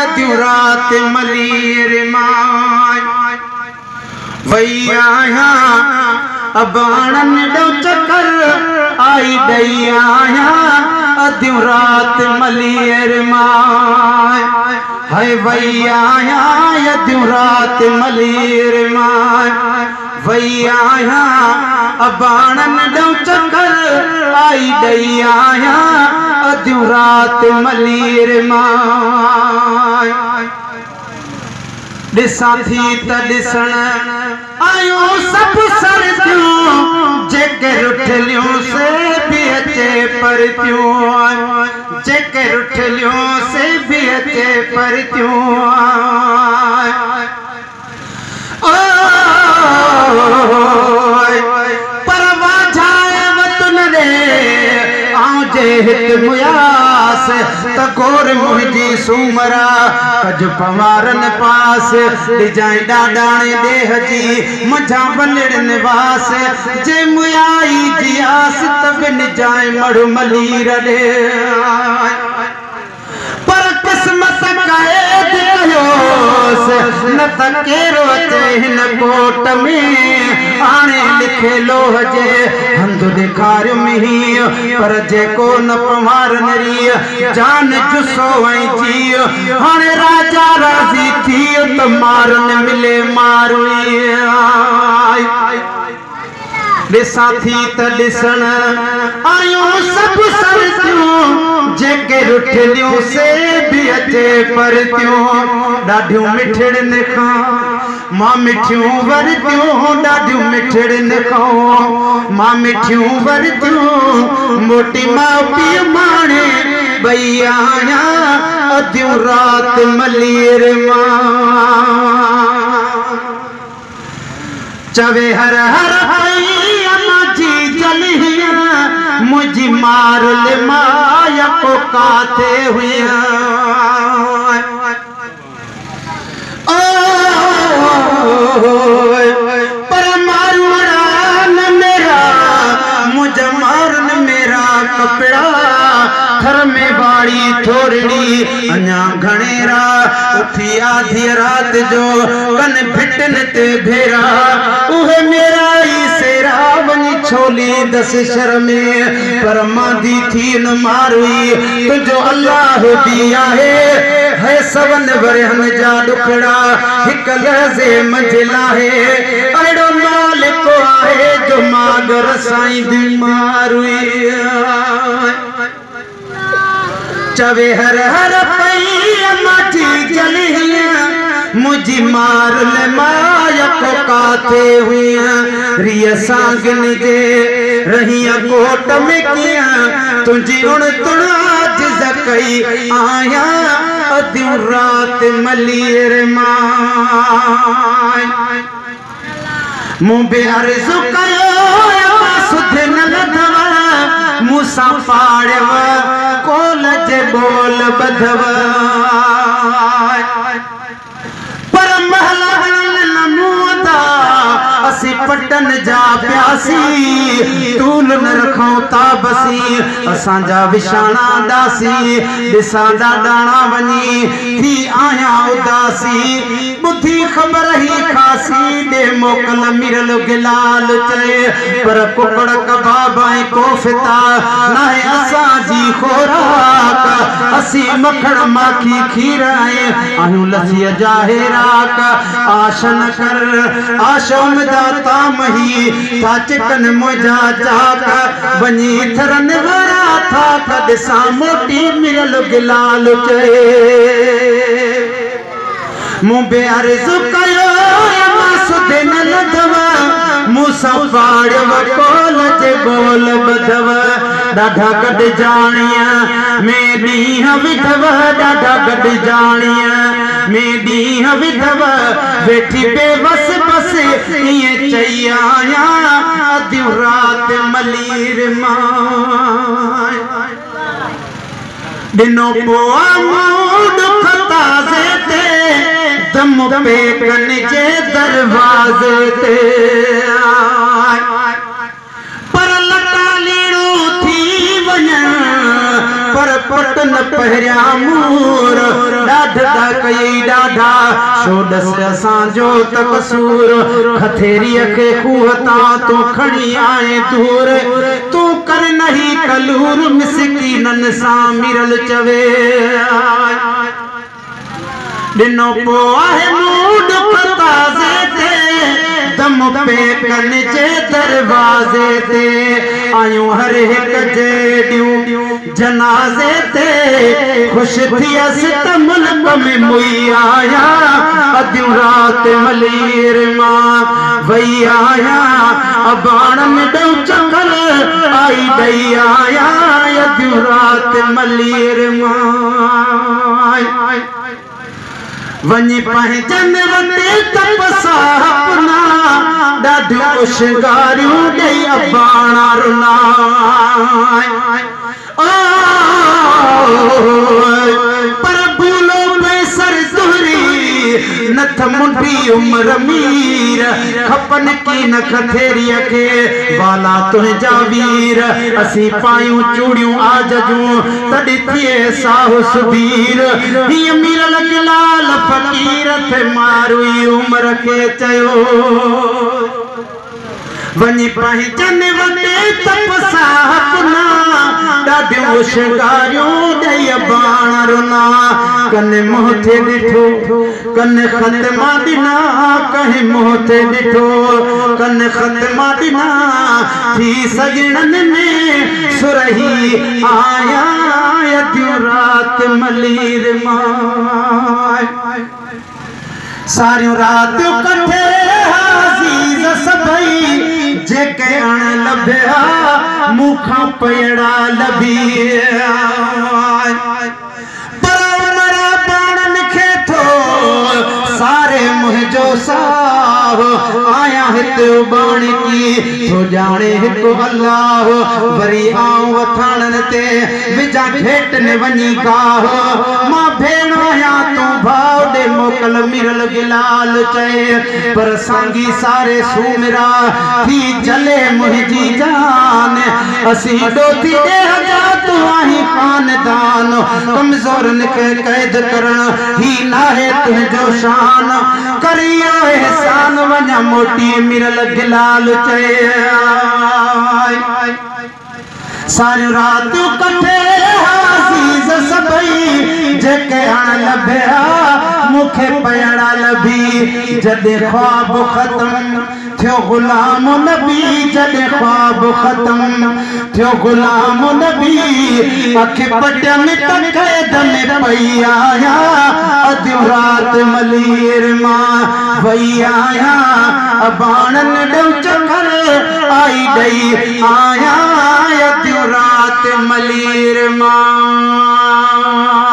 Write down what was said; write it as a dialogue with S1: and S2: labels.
S1: अदियूं रात मलीर माय वई आया अबाणन डो चक्कर आई दई आया अदियूं रात मलीर माय है वई आया अदियूं रात मलीर माय वई आया अबाणन डो चक्कर आई दई आया अदियूं रात मलीर माय दिसा थी त दिसण आयो सब सरदियूं जेके रुठलियूं से भी अचे परतियूं जेके रुठलियूं से भी अचे परतियूं परवा जाए वतन रे आऊं जे हित मुयास त गोर मुंहिंजी सूमरा कज पवारन पास डिजाई डाडाणे देह जी मुझा वलड़ निवास जे मुयाई जी आस त बिन जाए मड़ु मलीर रे पर किस्मत कैद कयोस न त केरो अचे हिन कोट में आणे लिखे लोह जे हंध ॾेखारियो मींह पर जेको न पवारन री जान जुसो ऐं जीउ हाणे राजा राज़ी थियो त मारन मिले मारुई दिसा थी त दिसण आयूं सब सरदियूं जेके रुठलियूं से भी अचे परतियूं ॾाढियूं मिठड़न खां मां मिठियूं वरतियूं ॾाढियूं मिठड़न खां मां मिठियूं वरतियूं मोटी माउ पीउ माणे ॿई आया अदियूं रात मलीर मां चवे हर हर मुझी मारल माया को काथे हुआ पर मारुड़ा न मेरा मुझे मारन मेरा कपड़ा घर में बाड़ी थोड़ी अञा घणेरा उठी आधी रात जो कन भिटन ते भेरा उहे मेरा ही सेरा वनी छोली दस शर में पर मादी थी न मारुई तुझो अल्लाह दिया है सवन वरहन जा दुखड़ा हिक लहज़े मंझला है अड़ो मालिक आहे जो मागर साईं दी मारुई चवे हर हर पई माटी जली मुझी मारल माया को काथे हुई रिय सांगन जे रही कोट में किया तुझी उण तुण आज कई आया अदियूं रात मलीर माय मूं बे अर्ज़ु कयो सुध न लधव मूसा पाड़व कोल जे बोल बधव पर महला न मुदा असी पटन जा प्यासी तूल न रखूं ताबसी असां जा विछाणा दासी दिसा डाडाणा वनी थी आया उदासी बुद्धि खबर ही खासी दे मोकल मिरल गिलाल चए पर कुकड़ कबाब ऐं कोफ्ता नाहे असां जी खोराक असी मखण माखी खीर आहियूं लस्सीअ जा हेराक आश न कर आशोम दाता मही था चिकन मुंहिंजा चाक वञी थरन वारा था ॾिसां मोटी मिरल गिलाल चए मूं बे अर्ज़ु कयो सुध न लधव मूसा पाड़व कोल जे बोल बधव ॾाढा गॾ जाणिया में ॾींहं विधव ॾाढा गॾ जाणिया में ॾींहं विधव वेठी बेवस बस ईअं चई आया अदियूं रात मलीर मां ॾिनो पोआ दुख ताज़े ते दम पे कन जे दरवाज़े ते पर लटा लीड़ो थी वञ पर पट न पहिरियां मूर ॾाढा छोडस असांजो त कसूर खथेरी के खूहता तू खणी आए दूर तू कर नहीं कलूर मिसकीनन सां मिरल चवे दिनो पो आहे मूड ताज़े ते दम पे कन जे दरवाजे ते आयूं हर एक जेड़ियूं जनाजे ते खुश थियस त मुल्क में मुई आया अदियूं रात मलीर मां वई आया अबाण में डौ चकर आई डई आया अदियूं रात मलीर मां वञी पहचन वटे तपसा अपना ॾाढियूं उशगारियूं ॾेई अबाणा रुना पर भूलो पैसर दुहरी नथ मुंडी उम्र मीर खपन की न खथेरिया के वाला तुंहिंजा वीर असी पायूं चूड़ियूं आज जूं तॾहिं थिए साहु सुबीर हीअ मिरल लाल फकीर थे मारुई उम्र के चयो वञी पहचन वटे तपसा अपना ॾाढियूं उशगारियूं ॾेई बाण रुना कने मुंह ते ॾिठो कने ख़तमा ॾिना कहे मुंह ते ॾिठो कने ख़तमा ॾिना थी सजणन में सुरही आया अदियूं रात मलीर मां सारियूं रातियूं कठे अज़ीज़ सभई जेके अण लभया मूंखां पयड़ा लभी पर मरा बाणन खे थो सारे मुंहिंजो साह आया हिते बाण की थो ॼाणे हिकु अल्लाह वरी आऊं वथाणन ते विझा घेट ने वञी गाह मां भेण आहियां तूं भाउ ॾे मोकल मिरल गिलाल चए पर सांगी सारे सूमिरा थी जले मुंहिंजी जान असी ॾोथी ॾे तूं आहीं खानदान कमज़ोरन खे क़ैद करण ही नाहे तुंहिंजो शान करियो एहसान वञा मोटी मिरल गिलाल चए सारियूं रातियूं कठे अज़ीज़ सभई जेके हाणे लभया मूंखे पयड़ा लभी जॾहिं ख्वाब ख़त्म थियो गुलाम नबी जॾहिं ख्वाब ख़त्म थियो गुलाम नबी अख पटियन त क़ैद में पई आया अदियूं रात मलीर मां वई आया अबाणन ॾौ चकर आई ॾई आया अदियूं रात मलीर मां